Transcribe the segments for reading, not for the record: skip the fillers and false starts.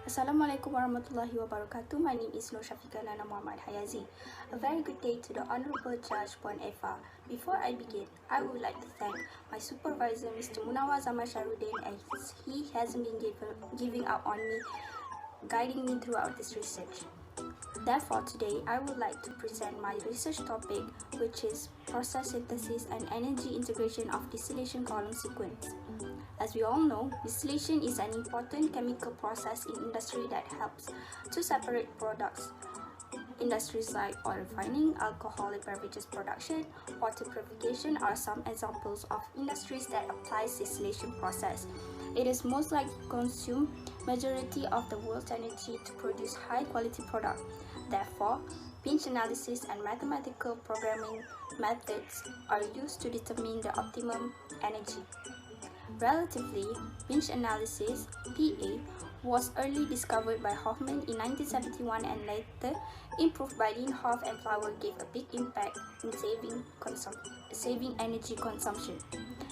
Assalamualaikum warahmatullahi wabarakatuh. My name is Nur Shafiqah Nana Muhammad Hayazi. A very good day to the Honorable Judge Puan Eva. Before I begin, I would like to thank my supervisor, Mr. Munawar Zaman Sharudin, as he hasn't been giving up on me, guiding me throughout this research. Therefore, today I would like to present my research topic, which is process synthesis and energy integration of distillation column sequence. As we all know, distillation is an important chemical process in industry that helps to separate products. Industries like oil refining, alcoholic beverages production, water purification are some examples of industries that apply distillation process. It is most likely to consume majority of the world's energy to produce high quality product. Therefore, pinch analysis and mathematical programming methods are used to determine the optimum energy. Relatively, pinch analysis (PA) was early discovered by Hoffman in 1971 and later improved by Linhoff and Flower gave a big impact in saving energy consumption,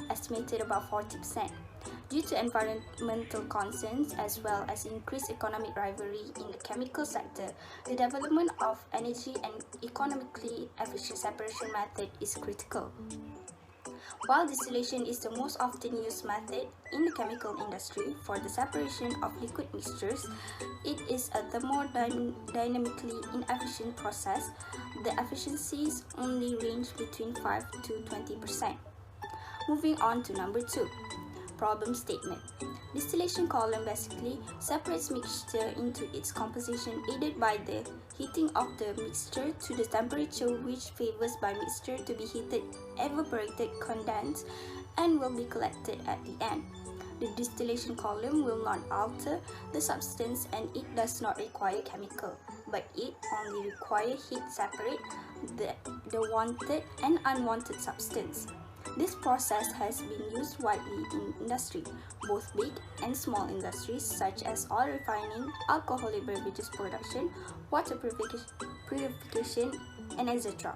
estimated about 40%. Due to environmental concerns as well as increased economic rivalry in the chemical sector, the development of energy and economically efficient separation method is critical. While distillation is the most often used method in the chemical industry for the separation of liquid mixtures, it is a thermodynamically inefficient process. The efficiencies only range between 5 to 20%. Moving on to number 2. Problem statement. Distillation column basically separates mixture into its composition aided by the heating of the mixture to the temperature which favors by mixture to be heated, evaporated, condensed, and will be collected at the end. The distillation column will not alter the substance and it does not require chemical, but it only requires heat separate the wanted and unwanted substance. This process has been used widely in industry, both big and small industries such as oil refining, alcoholic beverages production, water purification, and etc.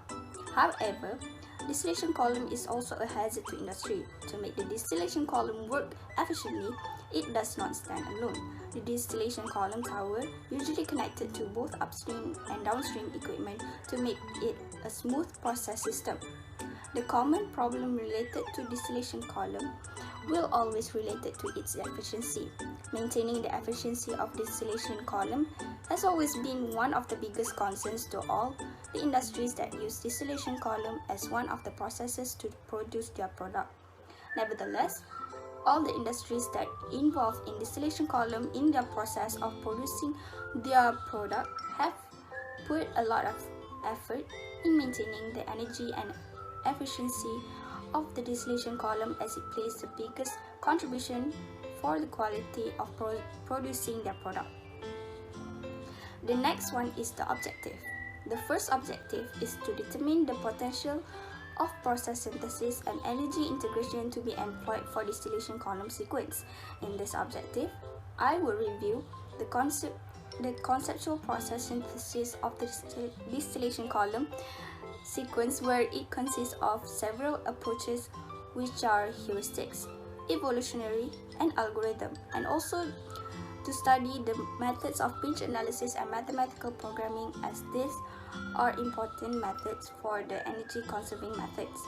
However, distillation column is also a hazard to industry. To make the distillation column work efficiently, it does not stand alone. The distillation column tower usually connected to both upstream and downstream equipment to make it a smooth process system. The common problem related to distillation column will always related to its efficiency. Maintaining the efficiency of distillation column has always been one of the biggest concerns to all the industries that use distillation column as one of the processes to produce their product. Nevertheless, all the industries that involve in distillation column in their process of producing their product have put a lot of effort in maintaining the energy and efficiency of the distillation column as it plays the biggest contribution for the quality of producing their product. The next one is the objective. The first objective is to determine the potential of process synthesis and energy integration to be employed for distillation column sequence. In this objective, I will review the conceptual process synthesis of the distillation column sequence, where it consists of several approaches which are heuristics, evolutionary, and algorithm, and also to study the methods of pinch analysis and mathematical programming, as these are important methods for the energy conserving methods.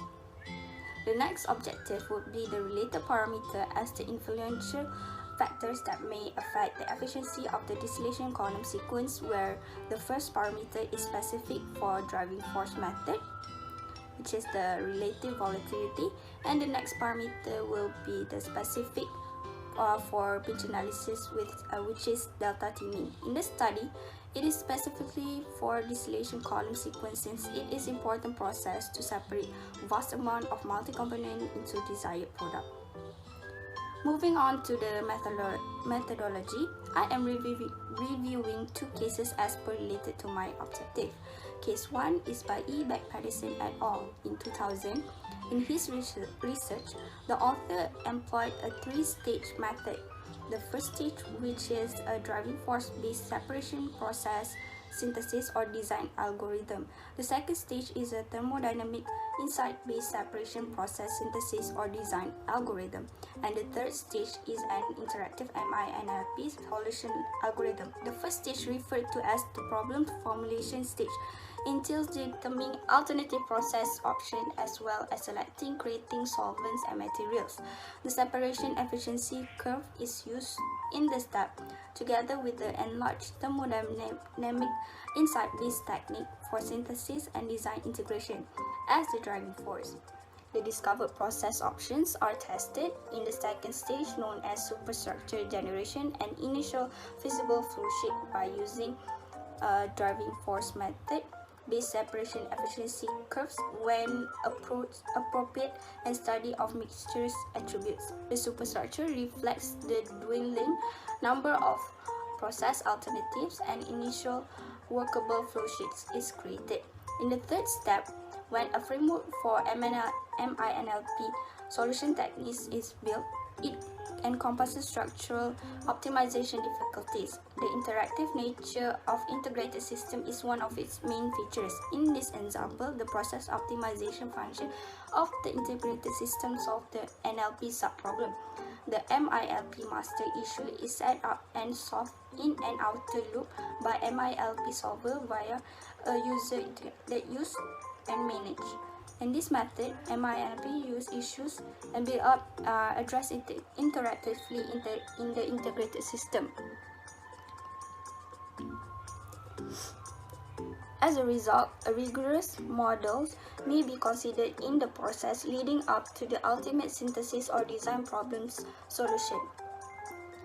The next objective would be the related parameter as the influential factors that may affect the efficiency of the distillation column sequence, where the first parameter is specific for driving force method, which is the relative volatility, and the next parameter will be the specific for pinch analysis, which is delta T mean. In the study, it is specifically for distillation column sequence since it is important process to separate vast amount of multi-component into desired product. Moving on to the methodology, I am reviewing two cases as per related to my objective. Case 1 is by E. Beck Patterson et al. In 2000. In his research, the author employed a 3-stage method. The first stage, which is a driving force-based separation process. synthesis or design algorithm. The second stage is a thermodynamic insight-based separation process synthesis or design algorithm. And the third stage is an interactive MI/NLP solution algorithm. The first stage, referred to as the problem formulation stage, entails determining alternative process options as well as selecting, creating solvents and materials. The separation efficiency curve is used in the step, together with the enlarged thermodynamic insight-based technique for synthesis and design integration as the driving force. The discovered process options are tested in the second stage, known as superstructure generation and initial feasible flowsheet, by using a driving force method based separation efficiency curves when appropriate, and study of mixtures attributes. The superstructure reflects the dwindling number of process alternatives and initial workable flowsheets is created. In the third step, when a framework for MI/NLP solution techniques is built, it encompasses structural optimization difficulties. The interactive nature of integrated system is one of its main features. In this example, the process optimization function of the integrated system solves the NLP subproblem. The MILP master issue is set up and solved in an outer loop by MILP solver via a user that use and manage. In this method, MILP use issues and build up address it interactively in the integrated system. As a result, rigorous models may be considered in the process leading up to the ultimate synthesis or design problems solution.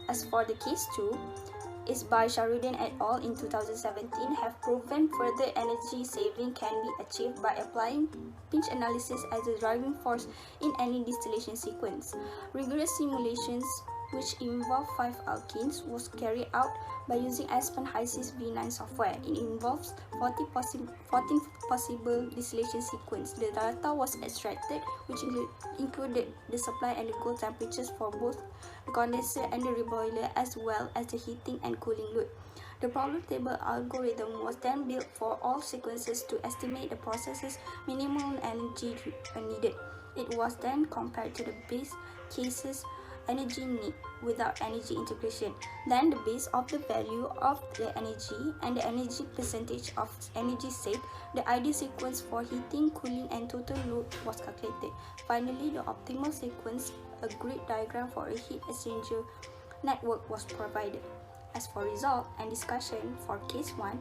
As for the case 2, is by Sharudin et al. In 2017 have proven further energy saving can be achieved by applying pinch analysis as a driving force in any distillation sequence. Rigorous simulations, which involve 5 alkenes, was carried out by using Aspen HYSYS V9 software. It involves 14 possible distillation sequences. The data was extracted, which included the supply and the goal temperatures for both the condenser and the reboiler, as well as the heating and cooling load. The problem table algorithm was then built for all sequences to estimate the process's minimum energy needed. It was then compared to the base cases energy need without energy integration. Then the base of the value of the energy and the energy percentage of energy saved, the ideal sequence for heating, cooling and total load was calculated. Finally, the optimal sequence, a grid diagram for a heat exchanger network, was provided. As for result and discussion for case 1,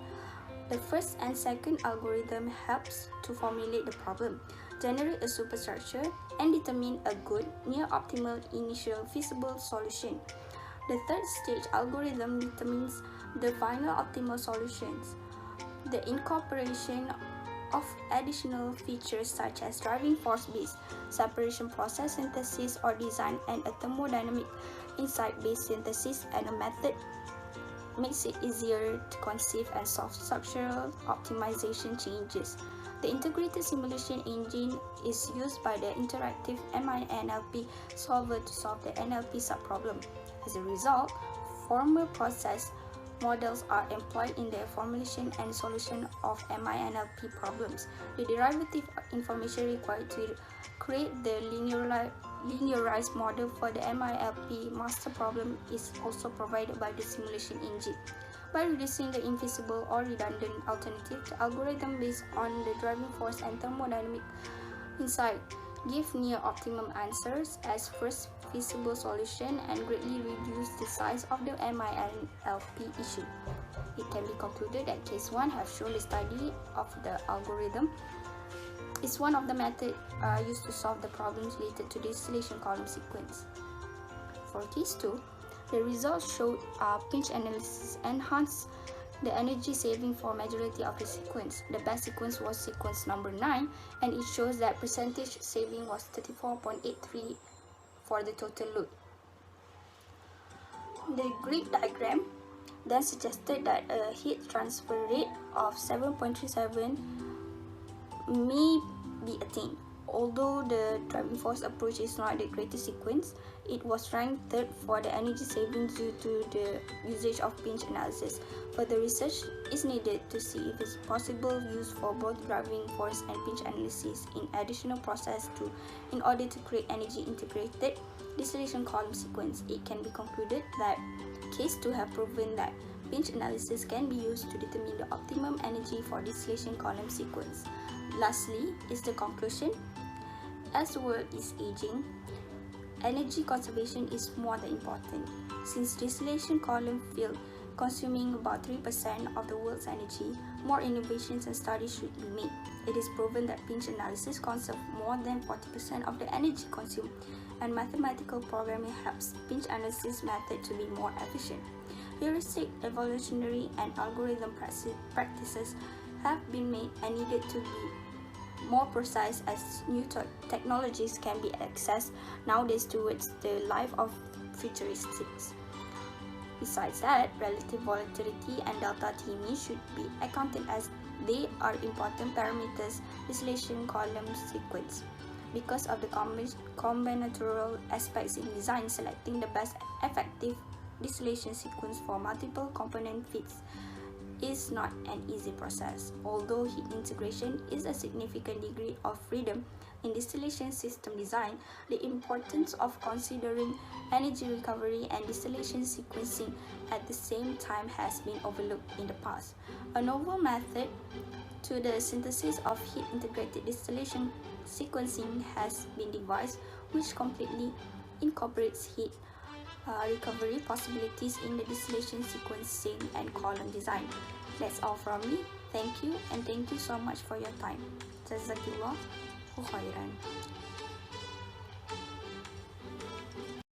the first and second algorithm helps to formulate the problem, generate a superstructure, and determine a good, near-optimal initial feasible solution. The third stage algorithm determines the final optimal solutions. The incorporation of additional features such as driving force-based separation process synthesis or design and a thermodynamic insight-based synthesis and a method makes it easier to conceive and solve structural optimization changes. The integrated simulation engine is used by the interactive MI/NLP solver to solve the NLP subproblem. As a result, formal process models are employed in the formulation and solution of MI/NLP problems. The derivative information required to create the linearized model for the MILP master problem is also provided by the simulation engine. By reducing the infeasible or redundant alternative, the algorithm based on the driving force and thermodynamic insight give near optimum answers as first feasible solution and greatly reduce the size of the MILP issue. It can be concluded that case 1 have shown the study of the algorithm is one of the methods used to solve the problems related to distillation column sequence. For case 2, the results showed pinch analysis enhanced the energy saving for majority of the sequence. The best sequence was sequence number 9, and it shows that percentage saving was 34.83 for the total load. The grid diagram then suggested that a heat transfer rate of 7.37 may be attained, Although the driving force approach is not the greatest sequence, it was ranked third for the energy savings due to the usage of pinch analysis. Further research is needed to see if it's possible use for both driving force and pinch analysis in additional process in order to create energy integrated distillation column sequence. It can be concluded that case to have proven that pinch analysis can be used to determine the optimum energy for distillation column sequence. Lastly is the conclusion. As the world is aging, energy conservation is more than important. Since distillation column field consuming about 3% of the world's energy, more innovations and studies should be made. It is proven that pinch analysis conserves more than 40% of the energy consumed, and mathematical programming helps pinch analysis method to be more efficient. Heuristic, evolutionary, and algorithm practices have been made and needed to be more precise as new technologies can be accessed nowadays towards the life of futuristics. Besides that, relative volatility and delta T mean should be accounted as they are important parameters distillation column sequence. Because of the combinatorial aspects in design, selecting the best effective distillation sequence for multiple component feeds is not an easy process. Although heat integration is a significant degree of freedom in distillation system design, the importance of considering energy recovery and distillation sequencing at the same time has been overlooked in the past. A novel method to the synthesis of heat integrated distillation sequencing has been devised, which completely incorporates heat recovery possibilities in the distillation sequencing and column design. That's all from me. Thank you, and thank you so much for your time. Jazakallahu khairan.